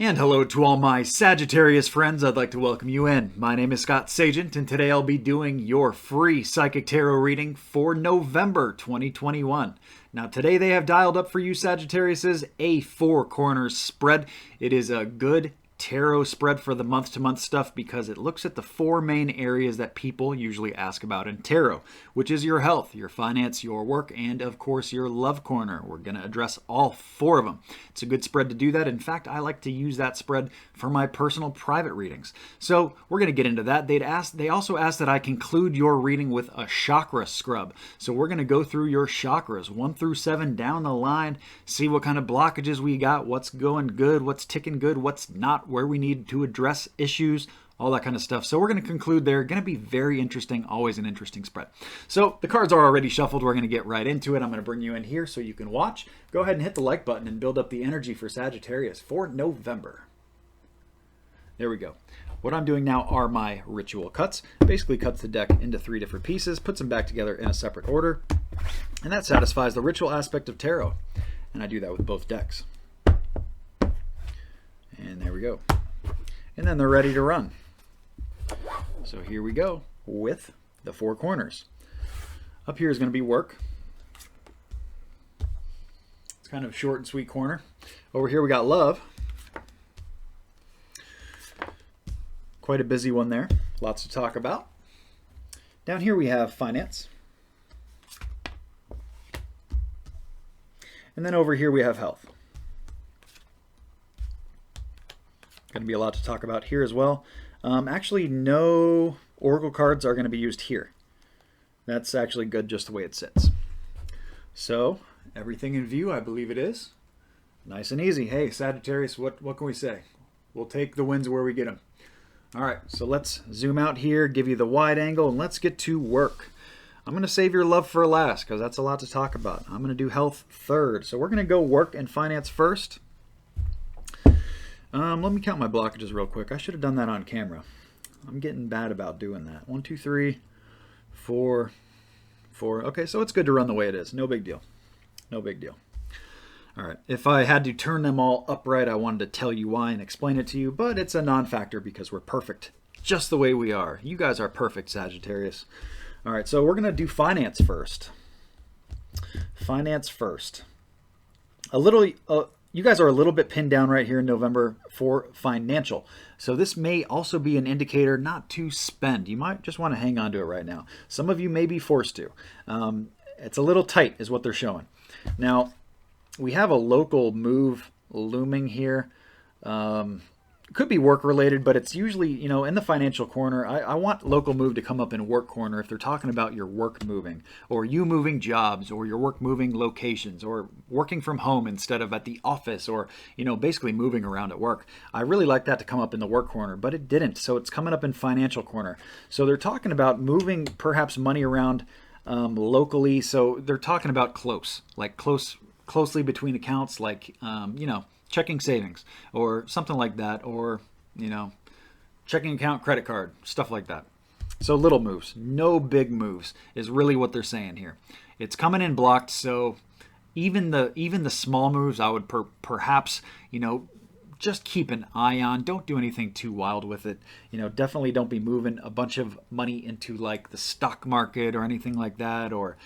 And hello to all my Sagittarius friends. I'd like to welcome you in. My name is Scott Sagent, and today I'll be doing your free psychic tarot reading for November 2021. Now, today they have dialed up for you Sagittariuses a four corners spread. It is a good tarot spread for the month-to-month stuff because it looks at the four main areas that people usually ask about in tarot, which is your health, your finance, your work, and of course your love corner. We're going to address all four of them. It's a good spread to do that. In fact, I like to use that spread for my personal private readings. So we're going to get into that. They also asked that I conclude your reading with a chakra scrub. So we're going to go through your chakras 1 through 7 down the line, see what kind of blockages we got, what's going good, what's ticking good, what's not, where we need to address issues, all that kind of stuff. So we're going to conclude there. Going to be very interesting, always an interesting spread. So the cards are already shuffled. We're going to get right into it. I'm going to bring you in here so you can watch. Go ahead and hit the like button and build up the energy for Sagittarius for November. There we go. What I'm doing now are my ritual cuts. Basically cuts the deck into 3 different pieces, puts them back together in a separate order, and that satisfies the ritual aspect of tarot. And I do that with both decks. And there we go. And then they're ready to run. So here we go with the four corners. Up here is going to be work. It's kind of a short and sweet corner. Over here we got love. Quite a busy one there. Lots to talk about. Down here we have finance. And then over here we have health. Going to be a lot to talk about here as well. Actually, no oracle cards are going to be used here. That's actually good just the way it sits. So, everything in view, I believe it is. Nice and easy. Hey, Sagittarius, what can we say? We'll take the wins where we get them. All right, so let's zoom out here, give you the wide angle, and let's get to work. I'm going to save your love for last because that's a lot to talk about. I'm going to do health third. So we're going to go work and finance first. Let me count my blockages real quick. I should have done that on camera. I'm getting bad about doing that. 1, 2, 3, 4, 4. Okay, so it's good to run the way it is. No big deal. No big deal. All right. If I had to turn them all upright, I wanted to tell you why and explain it to you, but it's a non-factor because we're perfect just the way we are. You guys are perfect, Sagittarius. All right, so we're going to do finance first. Finance first. You guys are a little bit pinned down right here in November for financial. So this may also be an indicator not to spend. You might just want to hang on to it right now. Some of you may be forced to. It's a little tight is what they're showing. Now, we have a local move looming here. Could be work related, but it's usually, in the financial corner. I want local move to come up in work corner if they're talking about your work moving, or you moving jobs, or your work moving locations, or working from home instead of at the office, or, basically moving around at work. I really like that to come up in the work corner, but it didn't. So it's coming up in financial corner. So they're talking about moving perhaps money around locally. So they're talking about closely between accounts, like, checking savings or something like that, or checking account, credit card, stuff like that. So little moves, no big moves is really what they're saying here. It's coming in blocked, so even the small moves I would perhaps just keep an eye on. Don't do anything too wild with it. Definitely don't be moving a bunch of money into like the stock market or anything like that. Or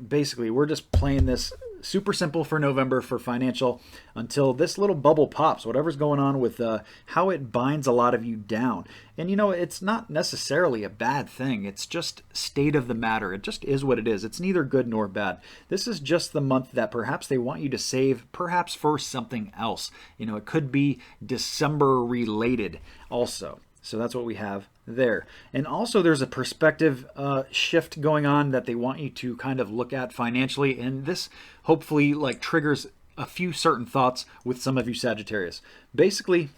basically we're just playing this super simple for November for financial until this little bubble pops, whatever's going on with how it binds a lot of you down. And it's not necessarily a bad thing. It's just state of the matter. It just is what it is. It's neither good nor bad. This is just the month that perhaps they want you to save, perhaps for something else. It could be December related also. So that's what we have there. And also there's a perspective shift going on that they want you to kind of look at financially. And this hopefully triggers a few certain thoughts with some of you Sagittarius. Basically,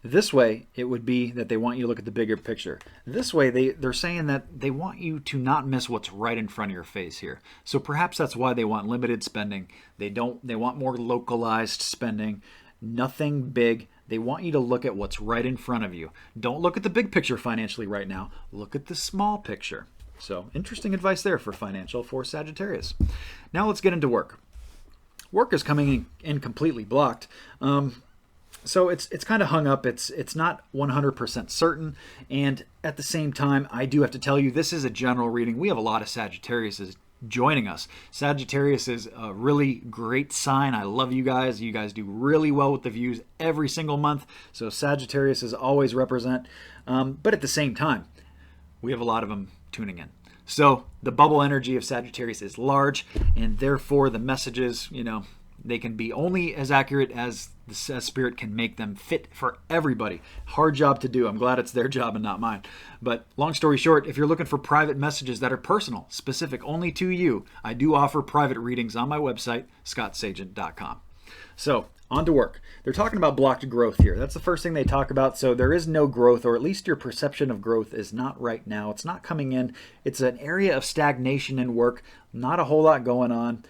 this way it would be that they want you to look at the bigger picture. This way they're saying that they want you to not miss what's right in front of your face here. So perhaps that's why they want limited spending. They want more localized spending. Nothing big. They want you to look at what's right in front of you. Don't look at the big picture financially right now. Look at the small picture. So interesting advice there for financial for Sagittarius. Now let's get into work. Work is coming in completely blocked. So it's kind of hung up. It's not 100% certain, and at the same time, I do have to tell you this is a general reading. We have a lot of Sagittarius joining us. Sagittarius is a really great sign. I love you guys. You guys do really well with the views every single month. So Sagittarius is always represent. But at the same time, we have a lot of them tuning in. So the bubble energy of Sagittarius is large, and therefore the messages, they can be only as accurate as the spirit can make them fit for everybody. Hard job to do. I'm glad it's their job and not mine. But long story short, if you're looking for private messages that are personal, specific only to you, I do offer private readings on my website, scottsagent.com. So on to work. They're talking about blocked growth here. That's the first thing they talk about. So there is no growth, or at least your perception of growth is not right now. It's not coming in. It's an area of stagnation in work. Not a whole lot going on.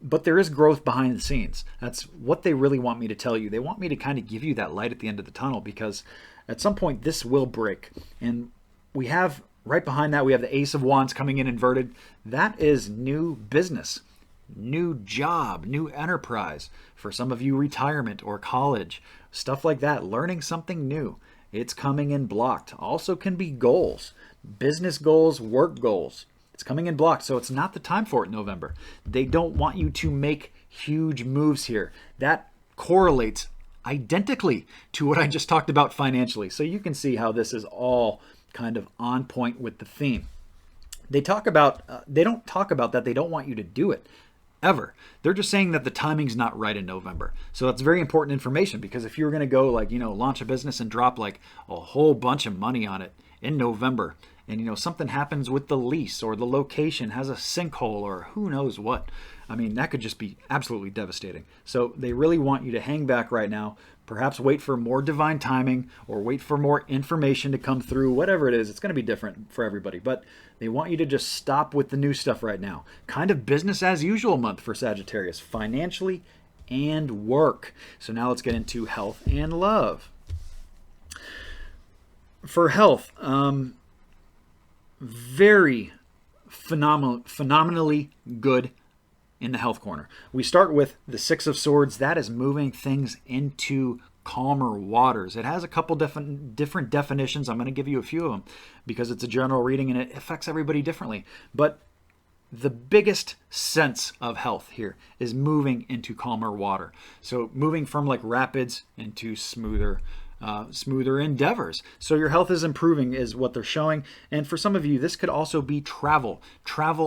But there is growth behind the scenes. That's what they really want me to tell you. They want me to kind of give you that light at the end of the tunnel, because at some point this will break. And we have right behind that, we have the Ace of Wands coming in inverted. That is new business, new job, new enterprise. For some of you, retirement or college, stuff like that, learning something new. It's coming in blocked. Also can be goals, business goals, work goals. It's coming in blocked, so it's not the time for it in November. They don't want you to make huge moves here. That correlates identically to what I just talked about financially. So you can see how this is all kind of on point with the theme. They don't talk about that they don't want you to do it ever. They're just saying that the timing's not right in November. So that's very important information, because if you're going to go launch a business and drop like a whole bunch of money on it in November, and something happens with the lease, or the location has a sinkhole, or who knows what, that could just be absolutely devastating. So they really want you to hang back right now, perhaps wait for more divine timing, or wait for more information to come through. Whatever it is, it's going to be different for everybody, but they want you to just stop with the new stuff right now. Kind of business as usual month for Sagittarius, financially and work. So now let's get into health and love. For health, very phenomenally good in the health corner. We start with the Six of Swords. That is moving things into calmer waters. It has a couple different definitions. I'm going to give you a few of them because it's a general reading and it affects everybody differently. But the biggest sense of health here is moving into calmer water. So moving from like rapids into smoother endeavors. So your health is improving is what they're showing. And for some of you, this could also be travel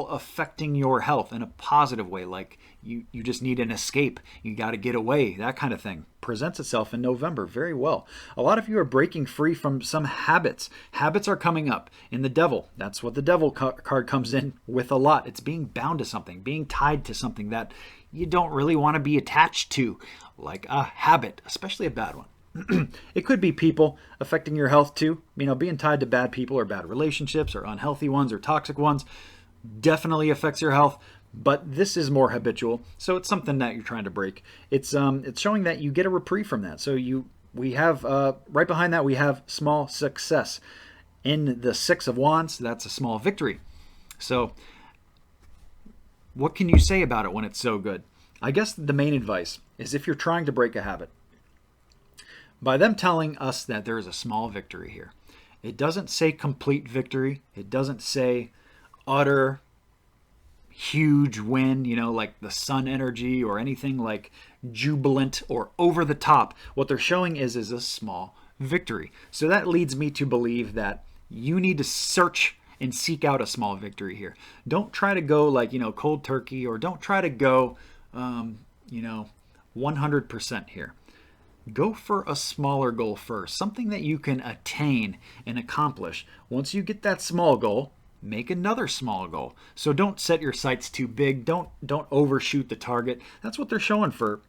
affecting your health in a positive way. Like you just need an escape. You got to get away. That kind of thing presents itself in November very well. A lot of you are breaking free from some habits. Habits are coming up in the devil. That's what the devil card comes in with a lot. It's being bound to something, being tied to something that you don't really want to be attached to, like a habit, especially a bad one. It could be people affecting your health too. Being tied to bad people or bad relationships or unhealthy ones or toxic ones definitely affects your health, but this is more habitual. So it's something that you're trying to break. It's showing that you get a reprieve from that. So we have right behind that, we have small success. In the Six of Wands, that's a small victory. So what can you say about it when it's so good? I guess the main advice is if you're trying to break a habit, by them telling us that there is a small victory here, it doesn't say complete victory. It doesn't say utter huge win, like the sun energy or anything like jubilant or over the top. What they're showing is a small victory. So that leads me to believe that you need to search and seek out a small victory here. Don't try to go like, cold turkey, or don't try to go, 100% here. Go for a smaller goal first, something that you can attain and accomplish. Once you get that small goal, make another small goal. So don't set your sights too big. Don't overshoot the target. That's what they're showing for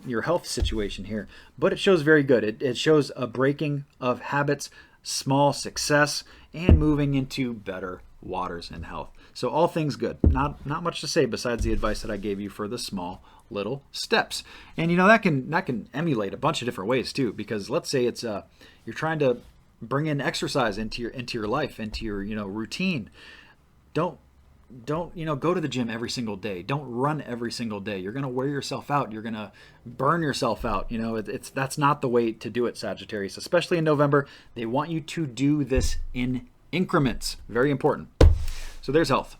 your health situation here. But it shows very good. It shows a breaking of habits, small success, and moving into better waters and health. So all things good. Not much to say besides the advice that I gave you for the small little steps. And that can emulate a bunch of different ways too, because let's say it's you're trying to bring in exercise into your life, into your routine. Don't go to the gym every single day. Don't run every single day. You're going to wear yourself out. You're going to burn yourself out. That's not the way to do it, Sagittarius, especially in November. They want you to do this in increments. Very important. So there's health.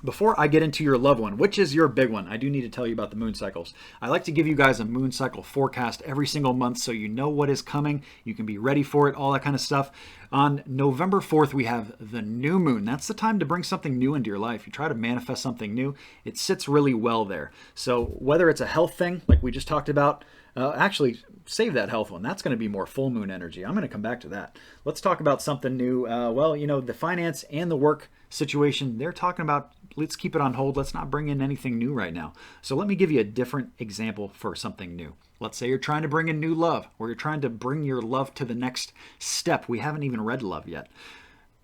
Before I get into your loved one, which is your big one, I do need to tell you about the moon cycles. I like to give you guys a moon cycle forecast every single month so you know what is coming. You can be ready for it, all that kind of stuff. On November 4th, we have the new moon. That's the time to bring something new into your life. You try to manifest something new. It sits really well there. So whether it's a health thing, like we just talked about, actually, save that health one. That's going to be more full moon energy. I'm going to come back to that. Let's talk about something new. The finance and the work situation, they're talking about, let's keep it on hold. Let's not bring in anything new right now. So let me give you a different example for something new. Let's say you're trying to bring in new love, or you're trying to bring your love to the next step. We haven't even read love yet.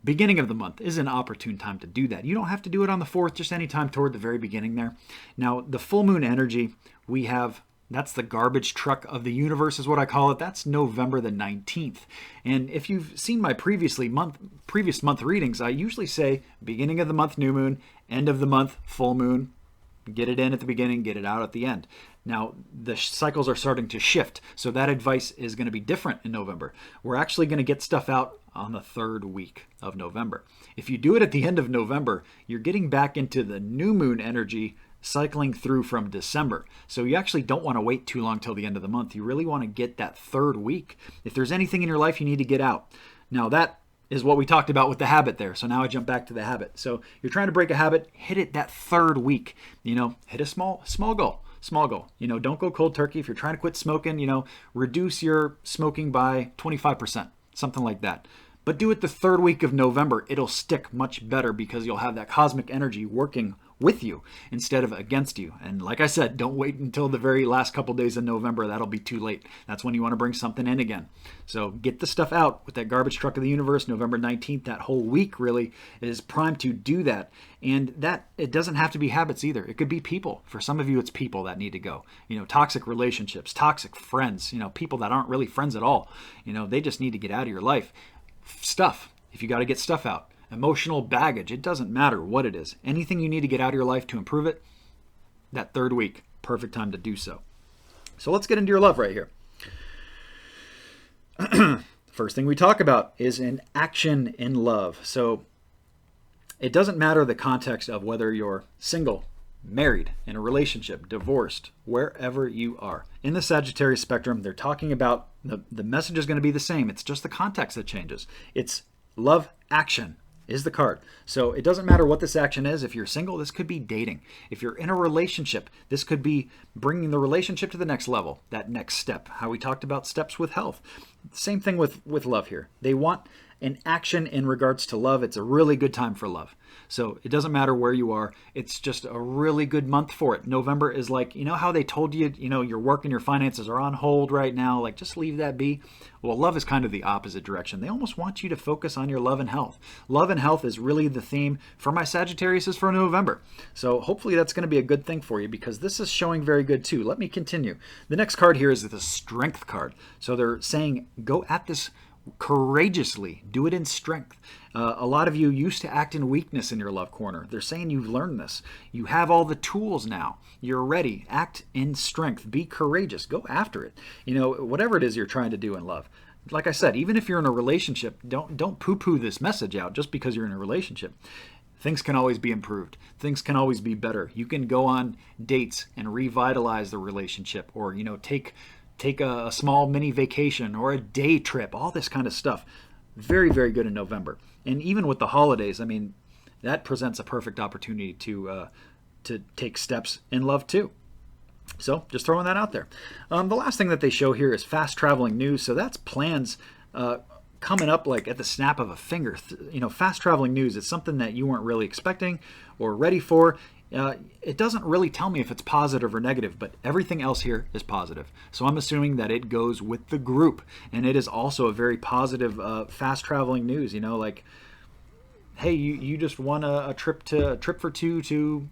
Beginning of the month is an opportune time to do that. You don't have to do it on the 4th, just any time toward the very beginning there. Now, the full moon energy, we have, that's the garbage truck of the universe is what I call it. That's November the 19th. And if you've seen my previous month readings, I usually say beginning of the month, new moon, end of the month, full moon. Get it in at the beginning, get it out at the end. Now, the cycles are starting to shift, so that advice is going to be different in November. We're actually going to get stuff out on the 3rd week of November. If you do it at the end of November, you're getting back into the new moon energy cycling through from December. So you actually don't want to wait too long till the end of the month. You really want to get that 3rd week. If there's anything in your life you need to get out. Now, that is what we talked about with the habit there. So now I jump back to the habit. So you're trying to break a habit, hit it that 3rd week. Hit a small goal. Small goal. Don't go cold turkey. If you're trying to quit smoking, reduce your smoking by 25%, something like that. But do it the 3rd week of November. It'll stick much better because you'll have that cosmic energy working with you instead of against you. And like I said, don't wait until the very last couple days of November. That'll be too late. That's when you want to bring something in again. So get the stuff out with that garbage truck of the universe. November 19th, that whole week really is primed to do that. And that it doesn't have to be habits either. It could be people. For some of you, it's people that need to go. Toxic relationships, toxic friends, people that aren't really friends at all. They just need to get out of your life. Stuff, if you got to get stuff out. Emotional baggage, it doesn't matter what it is. Anything you need to get out of your life to improve it, that 3rd week, perfect time to do so. So let's get into your love right here. First thing we talk about is an action in love. So it doesn't matter the context of whether you're single, married, in a relationship, divorced, wherever you are. In the Sagittarius spectrum, they're talking about, the message is going to be the same. It's just the context that changes. It's love action is the card. So it doesn't matter what this action is. If you're single, this could be dating. If you're in a relationship, this could be bringing the relationship to the next level, that next step. How we talked about steps with health. Same thing with love here. They want an action in regards to love. It's a really good time for love. So it doesn't matter where you are. It's just a really good month for it. November is like, how they told you, your work and your finances are on hold right now. Like, just leave that be. Well, love is kind of the opposite direction. They almost want you to focus on your love and health. Love and health is really the theme for my Sagittarius for November. So hopefully that's going to be a good thing for you because this is showing very good too. Let me continue. The next card here is the Strength card. So they're saying go at this courageously. Do it in strength. A lot of you used to act in weakness in your love corner. They're saying you've learned this. You have all the tools now. You're ready. Act in strength. Be courageous. Go after it. Whatever it is you're trying to do in love. Like I said, even if you're in a relationship, don't poo-poo this message out just because you're in a relationship. Things can always be improved. Things can always be better. You can go on dates and revitalize the relationship, or take a small mini vacation or a day trip, all this kind of stuff. Very, very good in November. And even with the holidays, that presents a perfect opportunity to take steps in love too. So just throwing that out there. The last thing that they show here is fast traveling news. So that's plans coming up like at the snap of a finger. Fast traveling news is something that you weren't really expecting or ready for. It doesn't really tell me if it's positive or negative, but everything else here is positive. So I'm assuming that it goes with the group, and it is also a very positive, fast-traveling news. Like, hey, you just won a trip for two to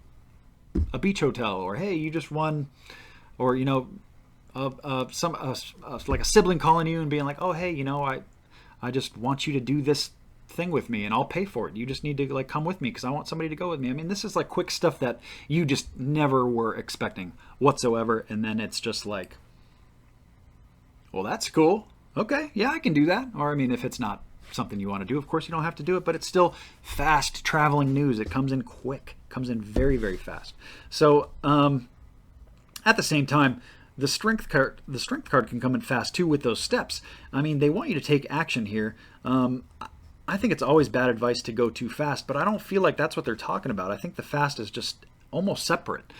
a beach hotel, or hey, you just won, or like a sibling calling you and being like, oh, hey, I just want you to do this thing with me and I'll pay for it. You just need to like come with me because I want somebody to go with me. I mean, this is like quick stuff that you just never were expecting whatsoever. And then it's just like, well, that's cool. Okay, yeah, I can do that. Or I mean, if it's not something you want to do, of course you don't have to do it, but it's still fast traveling news. It comes in quick, comes in very, very fast. So at the same time, the strength card can come in fast too with those steps. I mean, they want you to take action here. I think it's always bad advice to go too fast, but I don't feel like that's what they're talking about. I think the fast is just almost separate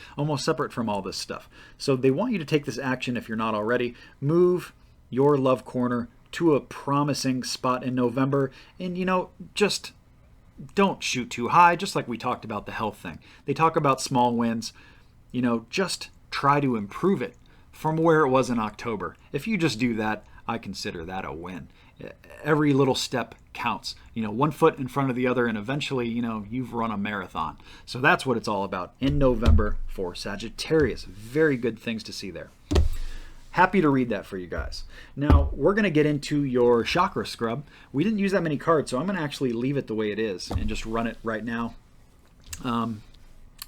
from all this stuff. So they want you to take this action if you're not already. Move your love corner to a promising spot in November, and just don't shoot too high, just like we talked about the health thing. They talk about small wins. Just try to improve it from where it was in October. If you just do that, I consider that a win. Every little step counts. One foot in front of the other, and eventually, you've run a marathon. So that's what it's all about in November for Sagittarius. Very good things to see there. Happy to read that for you guys. Now, we're going to get into your Chakra Scrub. We didn't use that many cards, so I'm going to actually leave it the way it is and just run it right now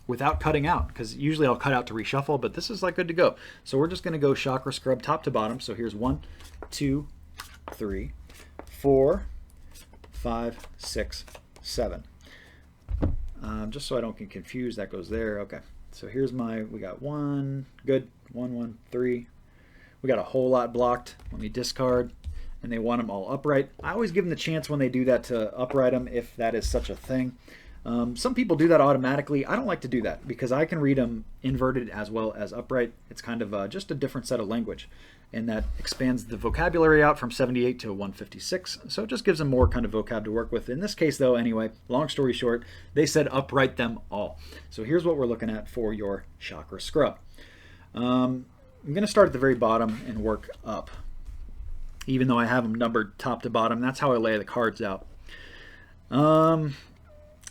without cutting out, because usually I'll cut out to reshuffle, but this is like good to go. So we're just going to go Chakra Scrub top to bottom. So here's 1, 2, 3, 4, 5, 6, 7. Just so I don't get confused, that goes there. Okay. So here's we got 1, good, 1, 1, 3. We got a whole lot blocked. Let me discard, and they want them all upright. I always give them the chance when they do that to upright them, if that is such a thing. Some people do that automatically. I don't like to do that because I can read them inverted as well as upright. It's kind of just a different set of language, and that expands the vocabulary out from 78 to 156. So it just gives them more kind of vocab to work with. In this case, though, anyway, long story short, they said upright them all. So here's what we're looking at for your Chakra Scrub. I'm going to start at the very bottom and work up, even though I have them numbered top to bottom. That's how I lay the cards out.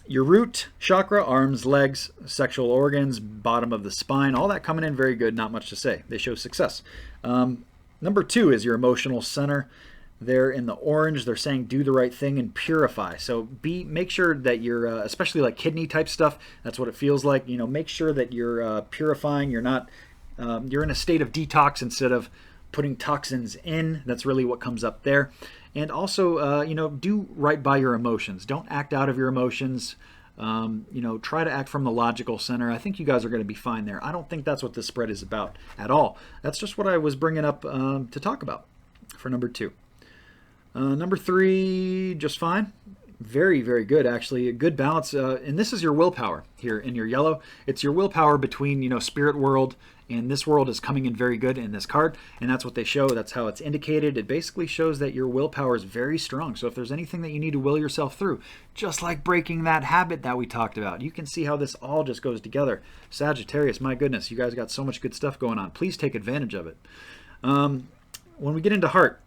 Your root chakra, arms, legs, sexual organs, bottom of the spine, all that coming in very good. Not much to say. They show success. Number 2 is your emotional center. They're in the orange. They're saying do the right thing and purify. So make sure that you're, especially like kidney type stuff, that's what it feels like. Make sure that you're purifying. You're not, you're in a state of detox instead of putting toxins in. That's really what comes up there. And also, do right by your emotions. Don't act out of your emotions. Try to act from the logical center. I think you guys are going to be fine there. I don't think that's what this spread is about at all. That's just what I was bringing up to talk about for number 2. Number 3, just fine. Very, very good, actually. A good balance. And this is your willpower here in your yellow. It's your willpower between, spirit world and this world is coming in very good in this card. And that's what they show. That's how it's indicated. It basically shows that your willpower is very strong. So if there's anything that you need to will yourself through, just like breaking that habit that we talked about, you can see how this all just goes together. Sagittarius, my goodness, you guys got so much good stuff going on. Please take advantage of it. When we get into heart,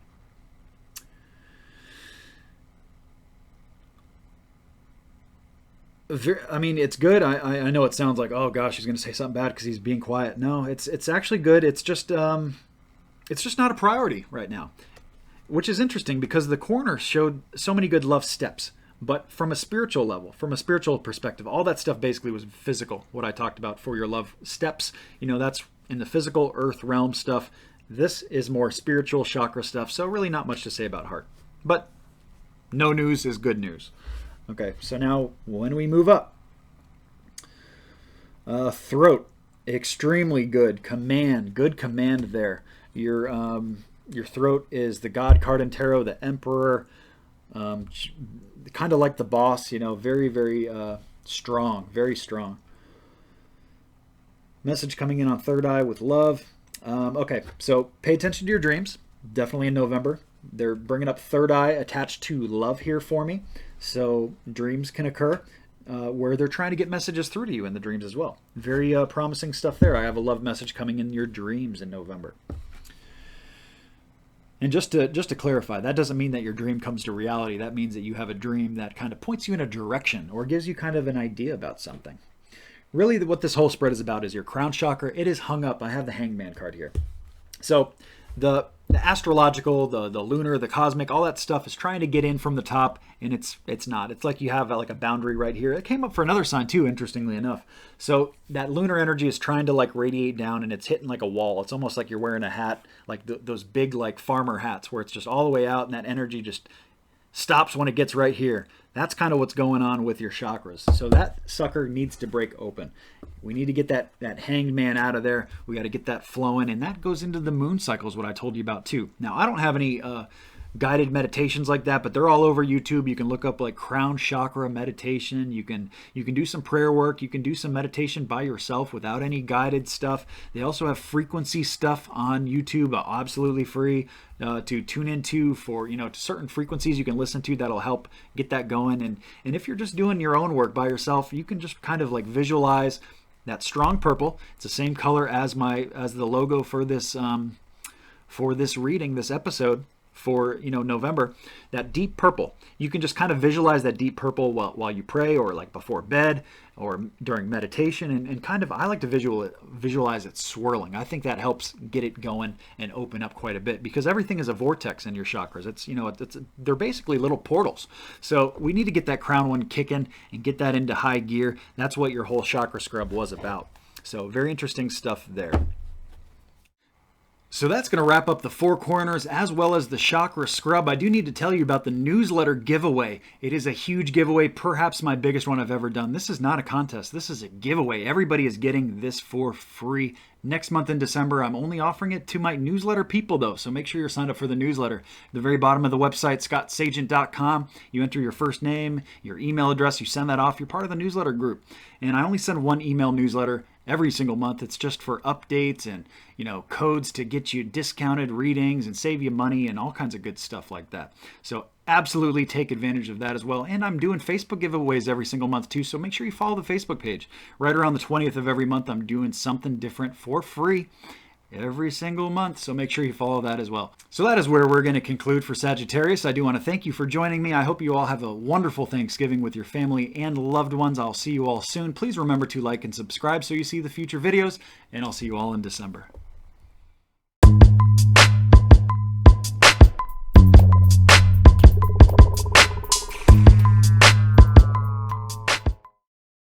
it's good. I know it sounds like, oh gosh, he's going to say something bad because he's being quiet. No, it's actually good. It's just not a priority right now, which is interesting because the corner showed so many good love steps. But from a spiritual level, from a spiritual perspective, all that stuff basically was physical, what I talked about for your love steps. That's in the physical earth realm stuff. This is more spiritual chakra stuff. So really not much to say about heart. But no news is good news. Okay, so now when we move up, throat, extremely good. Good command there. Your throat is the God card in tarot, the Emperor, kind of like the boss, very, very strong, very strong. Message coming in on third eye with love. Okay, so pay attention to your dreams, definitely in November. They're bringing up third eye attached to love here for me. So dreams can occur where they're trying to get messages through to you in the dreams as well. Very promising stuff there. I have a love message coming in your dreams in November. And just to clarify, that doesn't mean that your dream comes to reality. That means that you have a dream that kind of points you in a direction or gives you kind of an idea about something. Really, what this whole spread is about is your crown chakra. It is hung up. I have the Hangman card here. So the the astrological, the lunar, the cosmic, all that stuff is trying to get in from the top, and it's not. It's like you have like a boundary right here. It came up for another sign too, interestingly enough. So that lunar energy is trying to like radiate down, and it's hitting like a wall. It's almost like you're wearing a hat, like those big like farmer hats where it's just all the way out, and that energy just stops when it gets right here. That's kind of what's going on with your chakras. So that sucker needs to break open. We need to get that hanged man out of there. We got to get that flowing, and that goes into the moon cycles, what I told you about too. Now, I don't have any guided meditations like that, but they're all over YouTube. You can look up like crown chakra meditation. You can do some prayer work. You can do some meditation by yourself without any guided stuff. They also have frequency stuff on YouTube, absolutely free to tune into for, certain frequencies you can listen to that'll help get that going. And if you're just doing your own work by yourself, you can just kind of like visualize that strong purple. It's the same color as the logo for this reading, this episode for November. That deep purple, you can just kind of visualize that deep purple while you pray, or like before bed, or during meditation, and kind of, I like to visualize it swirling. I think that helps get it going and open up quite a bit, because everything is a vortex in your chakras. They're basically little portals. So we need to get that crown one kicking and get that into high gear. That's what your whole chakra scrub was about. So very interesting stuff there. So that's going to wrap up the Four Corners as well as the Chakra Scrub. I do need to tell you about the newsletter giveaway. It is a huge giveaway, perhaps my biggest one I've ever done. This is not a contest. This is a giveaway. Everybody is getting this for free. Next month in December, I'm only offering it to my newsletter people, though, so make sure you're signed up for the newsletter. At the very bottom of the website, scottsagent.com, you enter your first name, your email address, you send that off. You're part of the newsletter group. And I only send one email newsletter every single month. It's just for updates and codes to get you discounted readings and save you money and all kinds of good stuff like that. So absolutely take advantage of that as well. And I'm doing Facebook giveaways every single month too, so make sure you follow the Facebook page. Right around the 20th of every month, I'm doing something different for free every single month, so make sure you follow that as well. So that is where we're going to conclude for Sagittarius. I do want to thank you for joining me. I hope you all have a wonderful Thanksgiving with your family and loved ones. I'll see you all soon. Please remember to like and subscribe so you see the future videos, and I'll see you all in December.